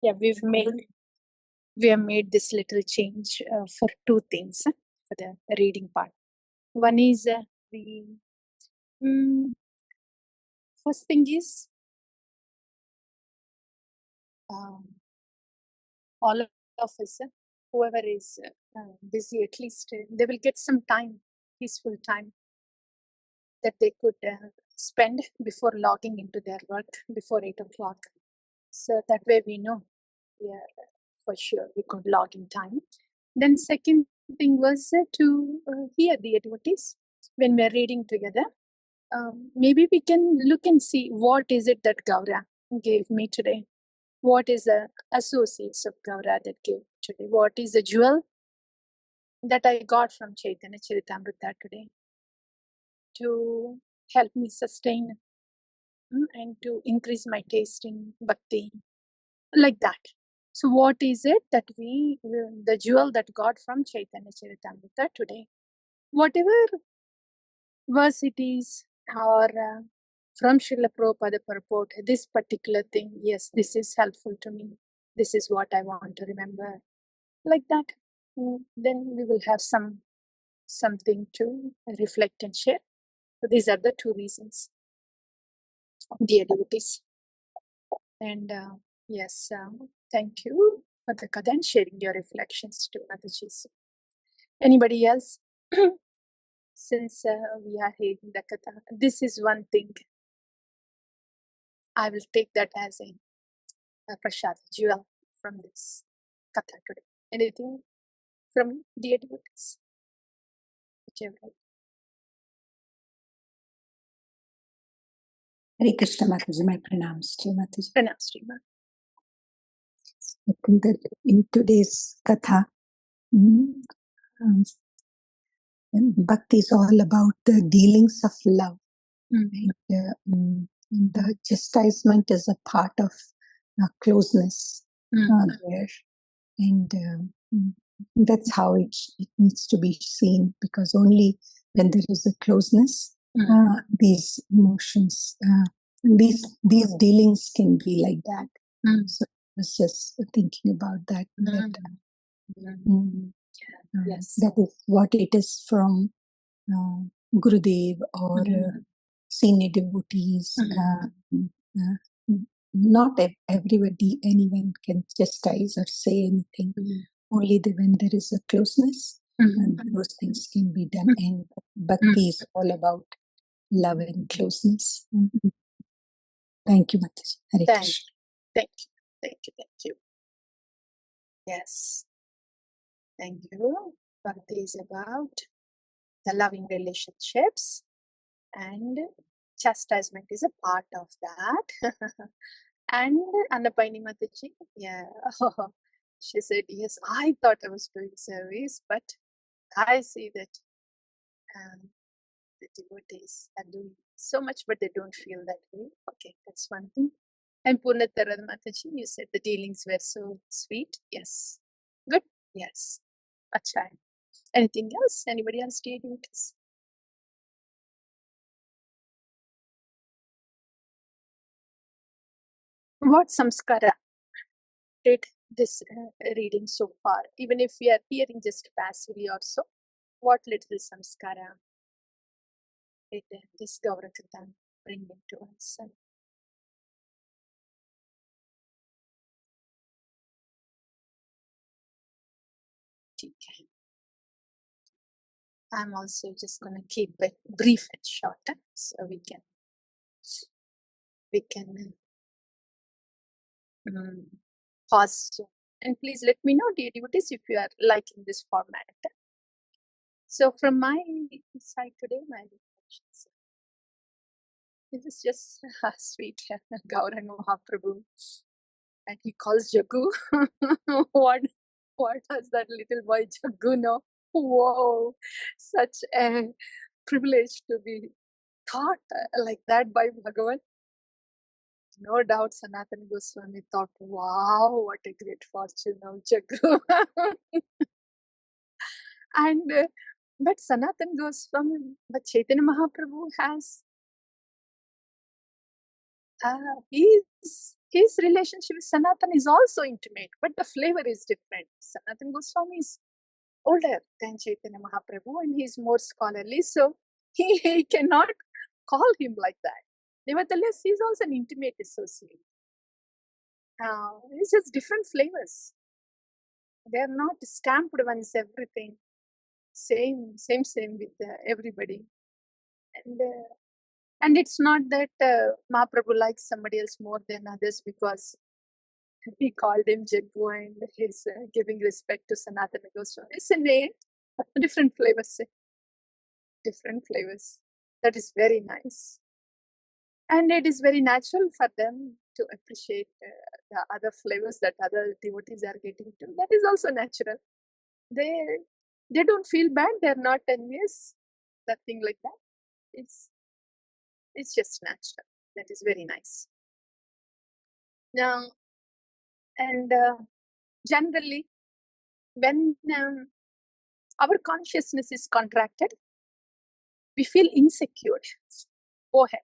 Yeah, we have made this little change for two things for the reading part. One is first thing is all of us, whoever is busy, at least they will get some time, peaceful time that they could spend before logging into their work before 8 o'clock. So that way we know, yeah, for sure we could log in time. Then second thing was to hear the devotees when we are reading together. Maybe we can look and see what is it that Gaura gave me today. What is the associates of Gaura that gave today? What is the jewel that I got from Chaitanya Charitamrita today to help me sustain and to increase my taste in bhakti, like that. So what is it that the jewel that got from Chaitanya Charitamrita today? Whatever verse it is, or from Śrīla Prabhupāda purport, this particular thing, yes, this is helpful to me. This is what I want to remember. Like that. Then we will have something to reflect and share. So these are the two reasons, dear devotees. And yes, thank you for the Katha and sharing your reflections to Mataji. Anybody else? Since we are hearing the Katha, this is one thing I will take that as a prasad jewel from this Katha today. Anything from dear devotees? Whichever. Hare Krishna Mataji, my pranams to Mataji. Pranams to you. I think that in today's Katha, bhakti is all about the dealings of love. And, the chastisement is a part of closeness there. And that's how it needs to be seen, because only when there is a closeness, these emotions, these dealings can be like that. So I was just thinking about that. Yes. That is what it is from Gurudev or senior devotees. Not everybody, anyone can chastise or say anything. Only when there is a closeness, those things can be done. And bhakti is all about love and closeness. Thank you, Mataji. Hare Krishna. Thank you. Yes. Thank you. Bhakti is about the loving relationships, and chastisement is a part of that. And Annapaini Mataji, yeah, she said, yes, I thought I was doing service, but I see that the devotees are doing so much, but they don't feel that way. Okay, that's one thing. And Purnatarad Mataji, you said the dealings were so sweet. Yes. Good. Yes. Acha. Anything else? Anybody else dear devotees? What samskara did this reading so far? Even if we are hearing just passively or so, what little samskara did this Gaurāṅga bring into us? Okay. I'm also just going to keep it brief and short, so we can pause soon. And please let me know, dear devotees, if you are liking this format. So from my side today, my reflections. This is just sweet Gaurāṅga Mahāprabhu, and he calls Jagu. What does that little boy Jagu know? Whoa, such a privilege to be taught like that by Bhagavan. No doubt Sanatana Goswami thought, wow, what a great fortune of Jagu. And but Sanatana Goswami, but Chaitanya Mahaprabhu has, he's his relationship with Sanatana is also intimate, but the flavor is different. Sanatana Goswami is older than Chaitanya Mahaprabhu and he is more scholarly, so he cannot call him like that. Nevertheless, he is also an intimate associate. It's just different flavors. They are not stamped ones, everything. Same with everybody. And it's not that Mahaprabhu likes somebody else more than others because he called him Jaggu and he's giving respect to Sanatana Goswami. It's a name, different flavors. Different flavors. That is very nice. And it is very natural for them to appreciate the other flavors that other devotees are getting to. That is also natural. They don't feel bad. They're not envious. Nothing like that. It's just natural. That is very nice. Now, and generally, when our consciousness is contracted, we feel insecure. Go ahead.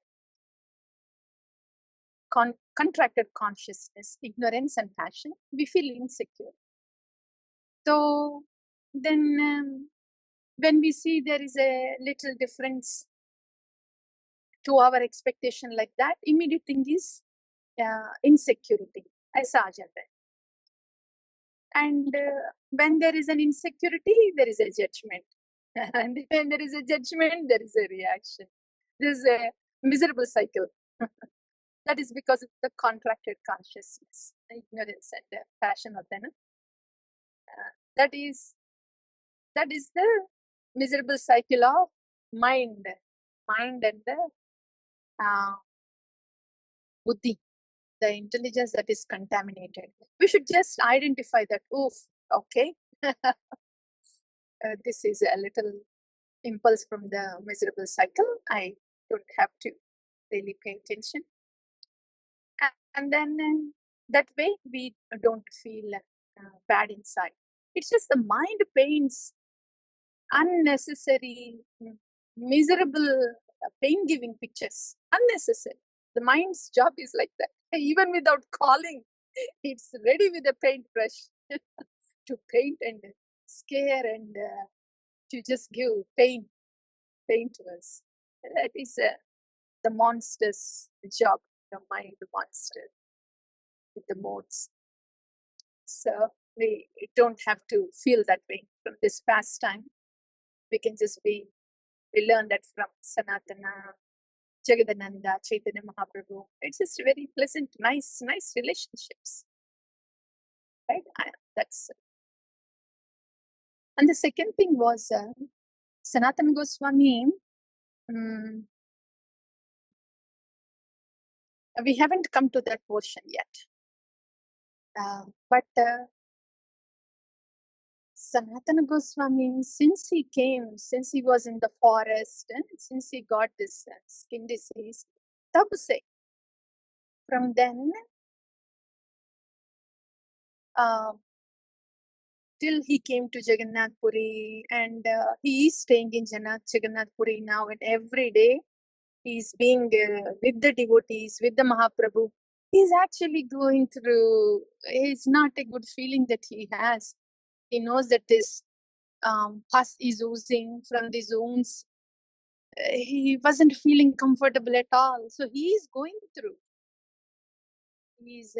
Contracted consciousness, ignorance and passion, we feel insecure. So then when we see there is a little difference to our expectation like that, immediate thing is insecurity, asajata. And when there is an insecurity, there is a judgment. And when there is a judgment, there is a reaction. There is a miserable cycle. That is because of the contracted consciousness, ignorance and passion of them. That is the miserable cycle of mind and the buddhi, the intelligence that is contaminated. We should just identify that, oof, okay, this is a little impulse from the miserable cycle. I don't have to really pay attention. And then that way we don't feel bad inside. It's just the mind paints unnecessary, miserable, pain-giving pictures. Unnecessary. The mind's job is like that. Even without calling, it's ready with a paintbrush to paint and scare and to just give pain to us. That is the monster's job, the mind monster with the modes. So we don't have to feel that way from this pastime. We can just we learn that from Sanatana, Jagadananda, Chaitanya Mahaprabhu. It's just very pleasant, nice relationships. Right? That's. And the second thing was Sanatana Goswami. We haven't come to that portion yet. But Sanatana Goswami, since he was in the forest and since he got this skin disease, tabse, from then till he came to Jagannath Puri, and he is staying in Jagannath Puri now, and every day he's being with the devotees, with the Mahaprabhu. He's actually going through, it's not a good feeling that he has. He knows that this pus is oozing from these wounds. He wasn't feeling comfortable at all. So he is going through. He's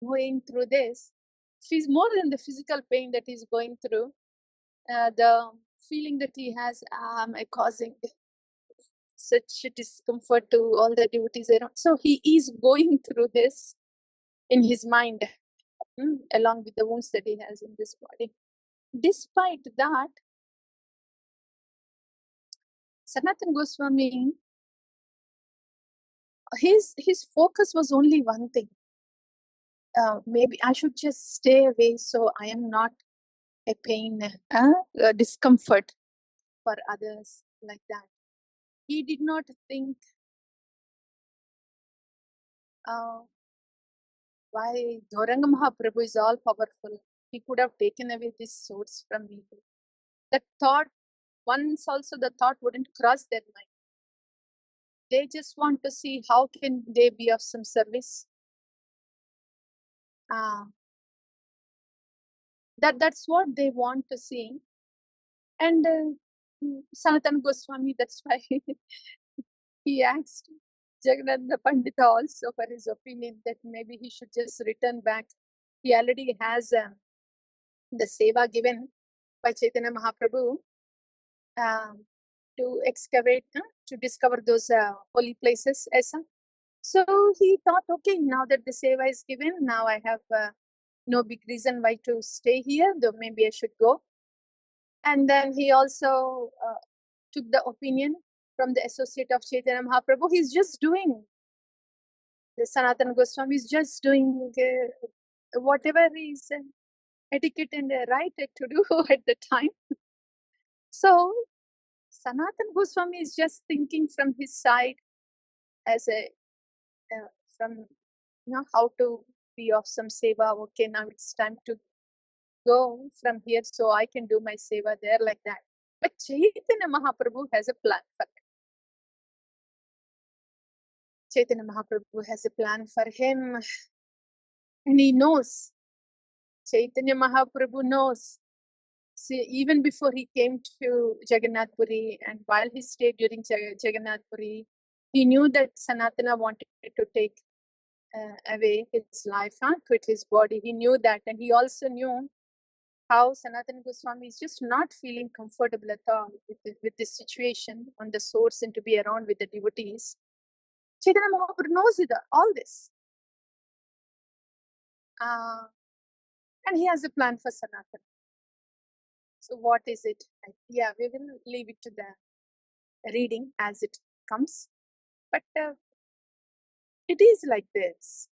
going through this. It's more than the physical pain that he's going through. The feeling that he has, am I causing such discomfort to all the devotees around? So he is going through this in his mind, along with the wounds that he has in this body. Despite that, Sanatana Goswami, his focus was only one thing. Maybe I should just stay away so I am not a pain, a discomfort for others like that. He did not think why Gaurāṅga Mahaprabhu is all powerful. He could have taken away these swords from me. That thought, once also the thought wouldn't cross their mind. They just want to see how can they be of some service. That's what they want to see. And Sanatana Goswami, that's why he asked Jagannatha Pandita also for his opinion that maybe he should just return back. He already has the seva given by Chaitanya Mahaprabhu to excavate, to discover those holy places. So he thought, okay, now that the seva is given, now I have no big reason why to stay here, though maybe I should go. And then he also took the opinion from the associate of Chaitanya Mahaprabhu. He's just doing, the Sanatana Goswami is just doing whatever is etiquette and right to do at the time. So Sanatana Goswami is just thinking from his side as a from how to be of some seva. Okay, now it's time to go from here so I can do my seva there, like that. But Chaitanya Mahaprabhu has a plan for it. Chaitanya Mahaprabhu has a plan for him, and he knows. Chaitanya Mahaprabhu knows. See, even before he came to Jagannath Puri, and while he stayed during Jagannath Puri, he knew that Sanatana wanted to take away his life, quit his body. He knew that, and he also knew how Sanatana Goswami is just not feeling comfortable at all with this situation on the source and to be around with the devotees. Chaitanya Mahaprabhu knows all this. And he has a plan for Sanatana. So what is it? Yeah, we will leave it to the reading as it comes. But it is like this.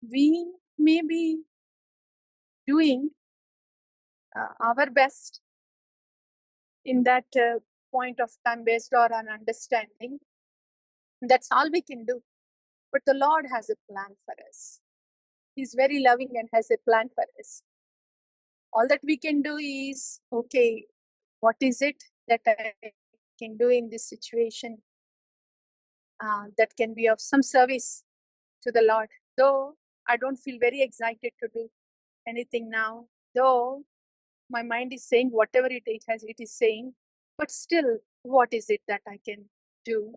We may be doing our best in that point of time based on an understanding. That's all we can do. But the Lord has a plan for us. He's very loving and has a plan for us. All that we can do is, okay, what is it that I can do in this situation that can be of some service to the Lord? Though I don't feel very excited to do anything now, though my mind is saying whatever it is saying, but still, what is it that I can do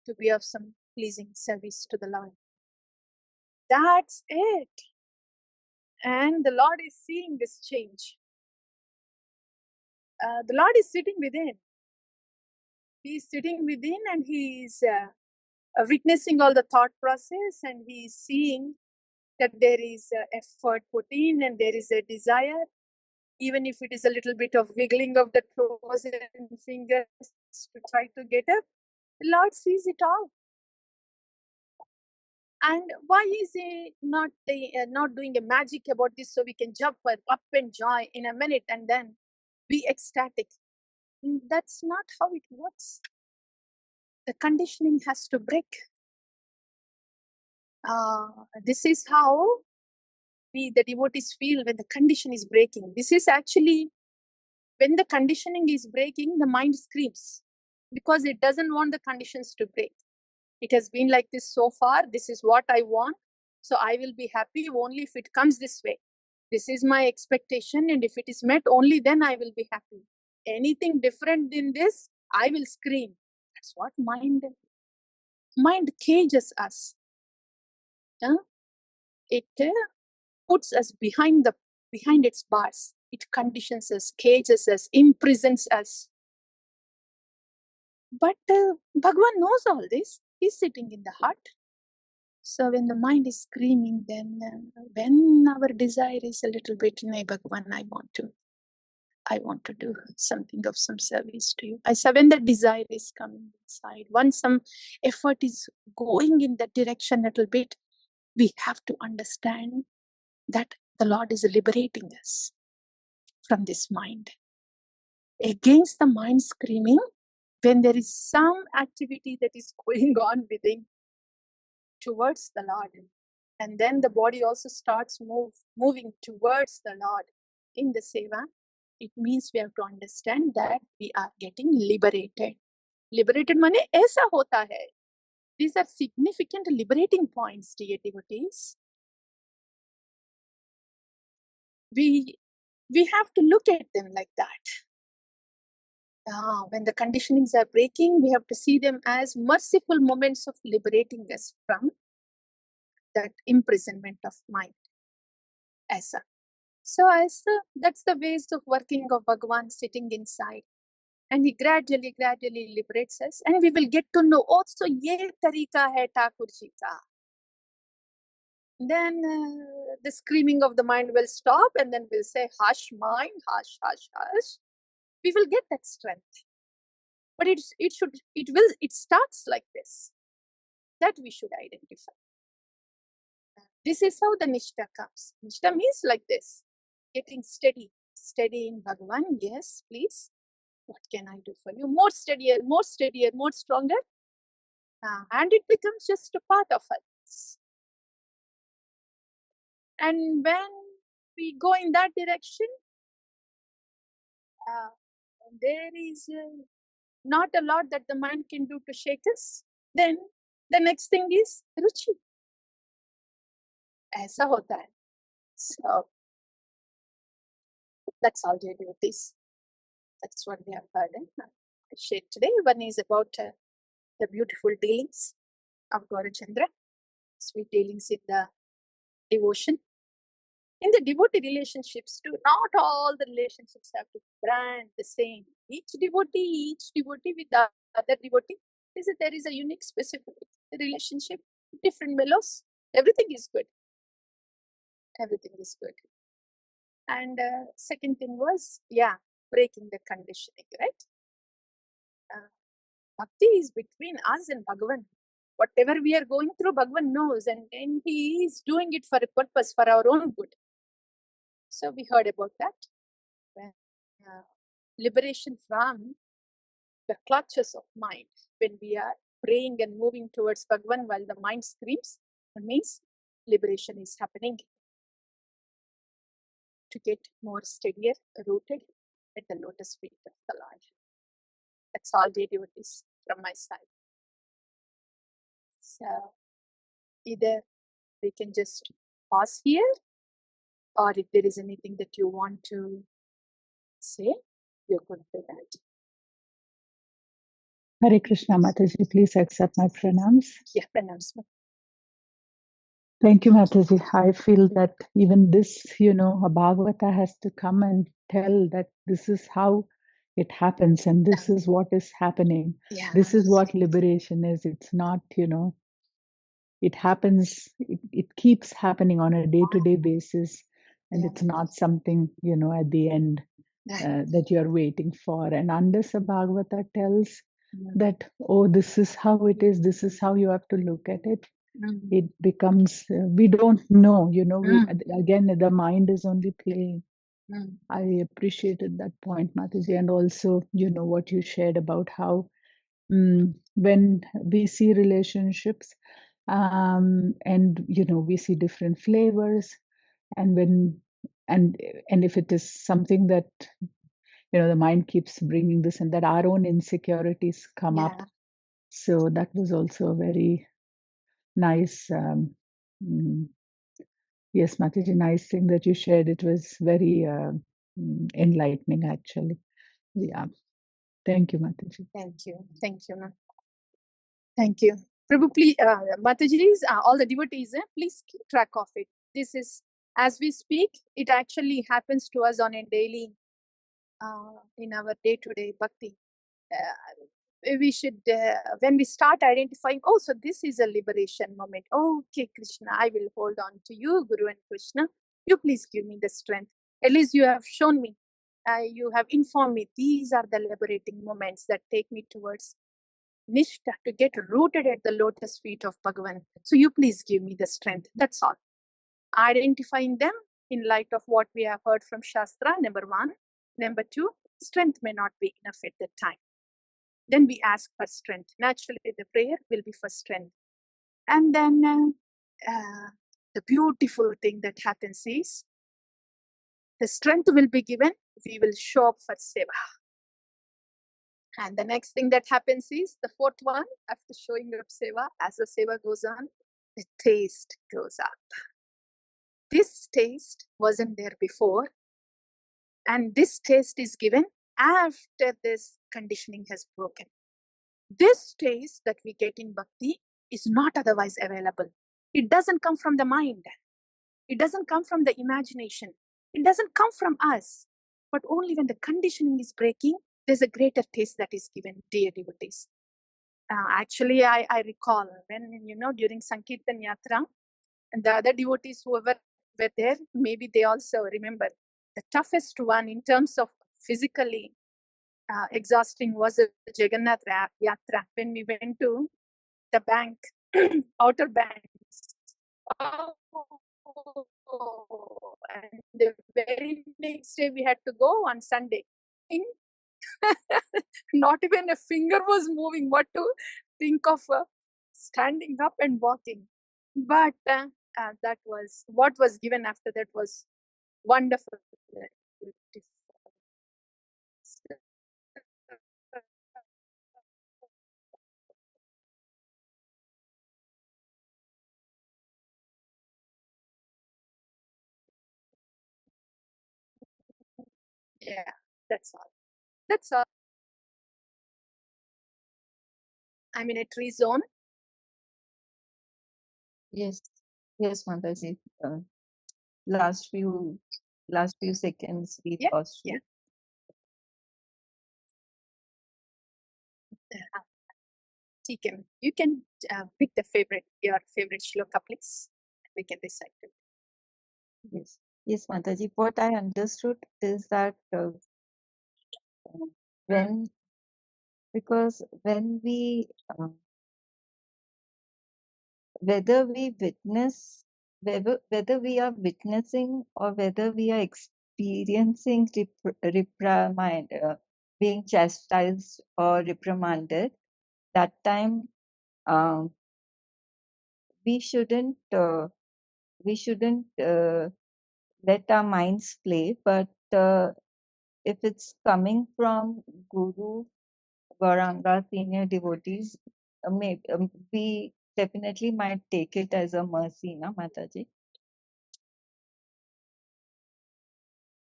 to be of some pleasing service to the Lord? That's it. And the Lord is seeing this change. The Lord is sitting within. He is sitting within, and He is witnessing all the thought process, and He is seeing that there is effort put in and there is a desire, even if it is a little bit of wiggling of the toes and fingers to try to get up. The Lord sees it all. And why is He not doing a magic about this so we can jump up and joy in a minute and then be ecstatic? That's not how it works. The conditioning has to break. This is how we, the devotees, feel when the condition is breaking. This is actually, when the conditioning is breaking, the mind screams because it doesn't want the conditions to break. It has been like this so far. This is what I want. So I will be happy only if it comes this way. This is my expectation, and if it is met, only then I will be happy. Anything different than this, I will scream. That's what mind cages us. It puts us behind its bars. It conditions us, cages us, imprisons us. But Bhagavan knows all this. He's sitting in the heart. So when the mind is screaming, then when our desire is a little bit, "Nay, Bhagavan, I want to do something of some service to you." When the desire is coming inside, once some effort is going in that direction a little bit, we have to understand that the Lord is liberating us from this mind. Against the mind screaming, when there is some activity that is going on within towards the Lord, and then the body also starts moving towards the Lord in the seva, it means we have to understand that we are getting liberated. Liberated mane aisa hota hai. These are significant liberating points, dear devotees. we have to look at them like that. When the conditionings are breaking, we have to see them as merciful moments of liberating us from that imprisonment of mind. So that's the ways of working of Bhagavan sitting inside. And he gradually liberates us. And we will get to know also, ye tarika hai Thakur ji ka. Then the screaming of the mind will stop, and then we'll say, hush mind, hush, hush, hush. We will get that strength. But it starts like this. That we should identify. This is how the Niṣṭhā comes. Niṣṭhā means like this. Getting steady in Bhagavan. Yes, please. What can I do for you? More steadier, more stronger. And it becomes just a part of us. And when we go in that direction, there is not a lot that the mind can do to shake us. Then the next thing is Ruchi. Aisa hota hai. So that's all, dear devotees. That's what we have heard. I shared today. One is about the beautiful dealings of Gaurachandra, sweet dealings in the devotion. In the devotee relationships too, not all the relationships have to brand the same. Each devotee with the other devotee, there is a unique specific relationship, different mellows. Everything is good. Everything is good. And second thing was, breaking the conditioning, right? Bhakti is between us and Bhagavan. Whatever we are going through, Bhagavan knows, and he is doing it for a purpose, for our own good. So we heard about that. Liberation from the clutches of mind. When we are praying and moving towards Bhagavan while the mind screams, it means liberation is happening. To get more steadier, rooted at the lotus feet of the Lord. That's all, dear devotees, from my side. So either we can just pause here, or if there is anything that you want to say, you could do that. Hare Krishna, Mataji, please accept my pranams. Yeah, pranams. Thank you, Mataji. I feel that even this, a Bhagavata has to come and tell that this is how it happens and this is what is happening. Yeah. This is what liberation is. It's not, it happens, it keeps happening on a day-to-day basis. And it's not something, at the end that you're waiting for. And unless a Bhagavata tells that, oh, this is how it is, this is how you have to look at it, it becomes, we don't know, again, the mind is only playing. I appreciated that point, Mataji, and also, what you shared about how when we see relationships and, we see different flavors, and if it is something that, the mind keeps bringing this and that, our own insecurities come up. So that was also a very nice, yes, Mataji, nice thing that you shared. It was very enlightening, actually. Yeah. Thank you, Mataji. Thank you. Thank you, ma'am. Thank you. Prabhu, please, Mataji's, all the devotees, please keep track of it. This is, as we speak, it actually happens to us on a daily, in our day-to-day bhakti. We should, when we start identifying, oh, so this is a liberation moment. Okay, Krishna, I will hold on to you, Guru and Krishna. You please give me the strength. At least you have shown me, you have informed me, these are the liberating moments that take me towards Niṣṭhā, to get rooted at the lotus feet of Bhagavan. So you please give me the strength. That's all. Identifying them in light of what we have heard from Shastra, number one. Number two, strength may not be enough at that time. Then we ask for strength. Naturally, the prayer will be for strength. And then the beautiful thing that happens is, the strength will be given, we will show up for seva. And the next thing that happens is, the fourth one, after showing up seva, as the seva goes on, the taste goes up. this taste wasn't there before, and this taste is given after this conditioning has broken. This taste that we get in bhakti is not otherwise available. It doesn't come from the mind. It doesn't come from the imagination. It doesn't come from us. But only when the conditioning is breaking, there's a greater taste that is given, dear devotees. Actually, I recall when, during Sankirtan Yatra, and the other devotees who were there, maybe they also remember, the toughest one in terms of physically exhausting was the Jagannath Yatra, when we went to the bank, outer banks. Oh, and the very next day we had to go on Sunday. Not even a finger was moving. What to think of standing up and walking? But that was what was given after that was wonderful. Yeah, that's all. That's all. I'm in a tree zone. Yes, Mataji. Last few seconds we lost you. You can pick your favorite shloka, please. We can recite it. Yes, Mataji. What I understood is that when we whether we are witnessing or whether we are experiencing reprimand, being chastised or reprimanded, that time we shouldn't let our minds play. But if it's coming from Guru, Gaurāṅga, senior devotees, we definitely might take it as a mercy, na Mataji?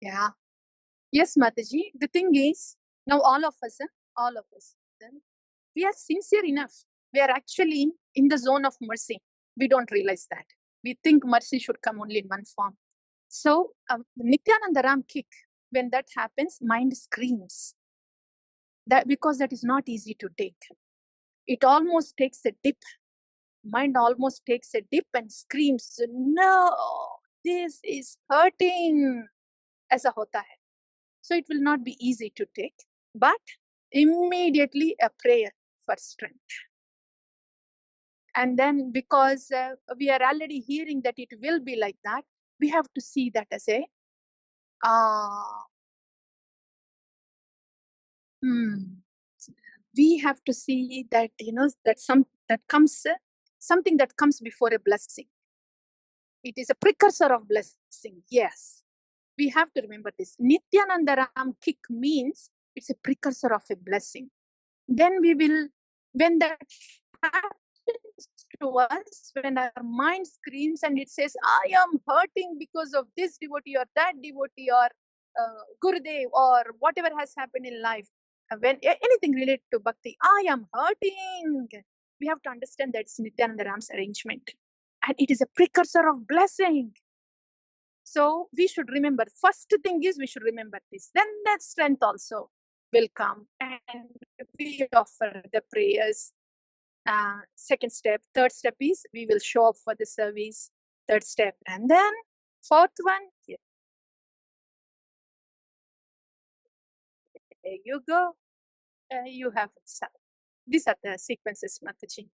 Yeah. Yes, Mataji. The thing is, now all of us, we are sincere enough. We are actually in the zone of mercy. We don't realize that. We think mercy should come only in one form. So, Nityananda Ram kick, when that happens, mind screams. Because that is not easy to take. It almost takes a dip. Mind almost takes a dip and screams, no, this is hurting, aisa hota hai. So it will not be easy to take, but immediately a prayer for strength. And then because we are already hearing that it will be like that, we have to see that as a we have to see that, something that comes before a blessing. It is a precursor of blessing. Yes, we have to remember this. Nityananda Ram kick means it's a precursor of a blessing. Then when that happens to us, when our mind screams and it says, I am hurting because of this devotee or that devotee or Gurudev or whatever has happened in life, when anything related to bhakti, I am hurting. We have to understand that it's Nityananda Ram's arrangement. And it is a precursor of blessing. So we should remember, first thing is we should remember this. Then that strength also will come and we offer the prayers. Second step. Third step is we will show up for the service. Third step. And then fourth one, there you go. You have it. These are the sequences, Mataji.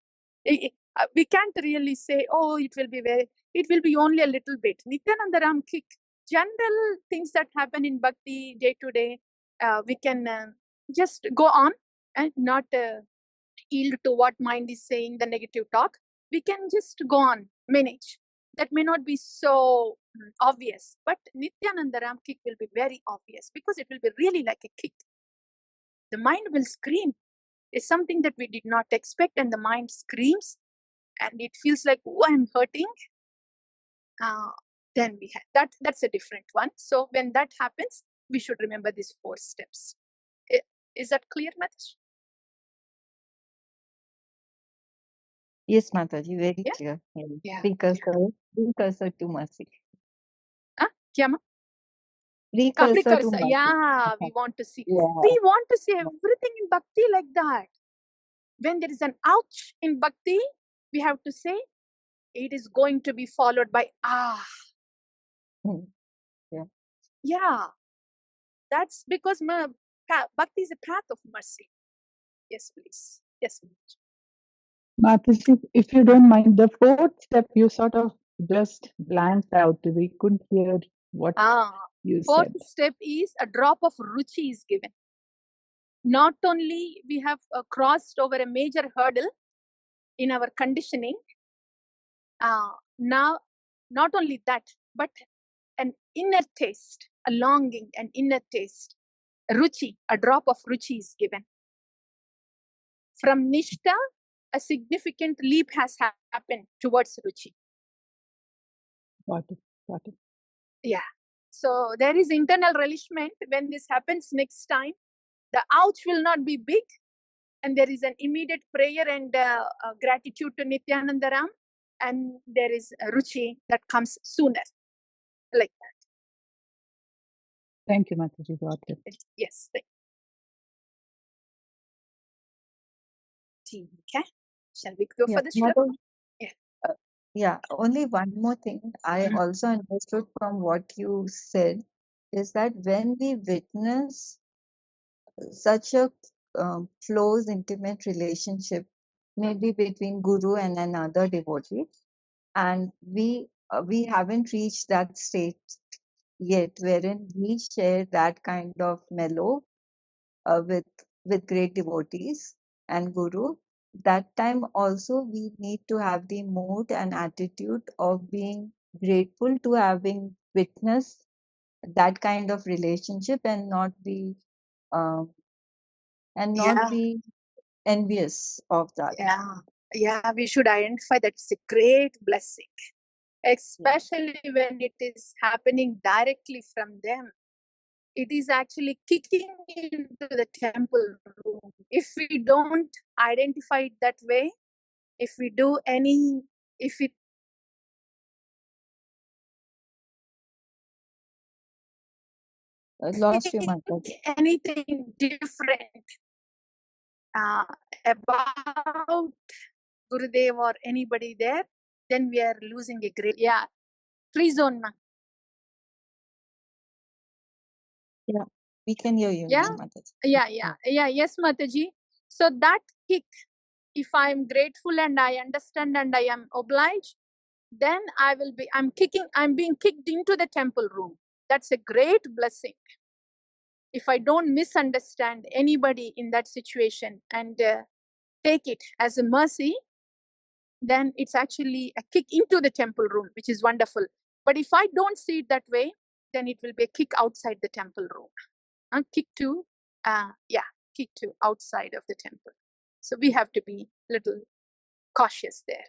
We can't really say, oh, it will be only a little bit. Nityananda Ram kick, general things that happen in bhakti day to day, we can just go on and not yield to what mind is saying, the negative talk. We can just go on, manage. That may not be so obvious, but Nityananda Ram kick will be very obvious because it will be really like a kick. The mind will scream. It's something that we did not expect, and the mind screams, and it feels like, oh, I'm hurting. then we have that's a different one. So when that happens, we should remember these 4 steps. Is that clear, Mataji? Yes, Mataji, very Yeah? clear. Yeah. Precursor to mercy. Kya ma? Precursor to mercy. Yeah, we want to see. Yeah. We want to see everything in bhakti like that. When there is an ouch in bhakti, we have to say, it is going to be followed by ah. Yeah. Yeah. That's because bhakti is a path of mercy. Yes, please. Yes, please. Mataji, if you don't mind, the 4th step you sort of just blanked out. We couldn't hear what you 4th said. step is a drop of ruchi is given. Not only we have crossed over a major hurdle in our conditioning, now not only that, but an inner taste, a longing, an inner taste, ruchi, a drop of ruchi is given. From Niṣṭhā, a significant leap has happened towards ruchi. Got it. Yeah. So there is internal relishment. When this happens next time, the ouch will not be big, and there is an immediate prayer and gratitude to Nityananda Ram, and there is a ruchi that comes sooner, like that. Thank you, Mataji. Got it. Yes. Okay. Shall we go for the shloka? Yeah, only one more thing I also understood from what you said is that when we witness such a close, intimate relationship, maybe between Guru and another devotee, and we haven't reached that state yet, wherein we share that kind of mellow with great devotees and Guru. That time also we need to have the mood and attitude of being grateful to having witnessed that kind of relationship and not be be envious of that. Yeah, we should identify that it's a great blessing, especially when it is happening directly from them. It is actually kicking into the temple room. If we don't identify it that way, if we do lost you, Mataji. Anything different about Gurudev or anybody there, then we are losing a great, free zone. Yeah, we can hear you now, Mataji. Yes, Mataji. So that kick, if I am grateful and I understand and I am obliged, then I'm being kicked into the temple room. That's a great blessing. If I don't misunderstand anybody in that situation and take it as a mercy, then it's actually a kick into the temple room, which is wonderful. But if I don't see it that way, then it will be a kick outside the temple room. Kick to outside of the temple. So we have to be a little cautious there.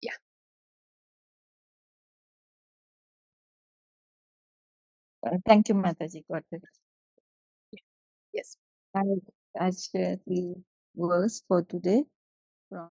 Yeah. Thank you, Mataji. Got it. Yes. I share the verse for today.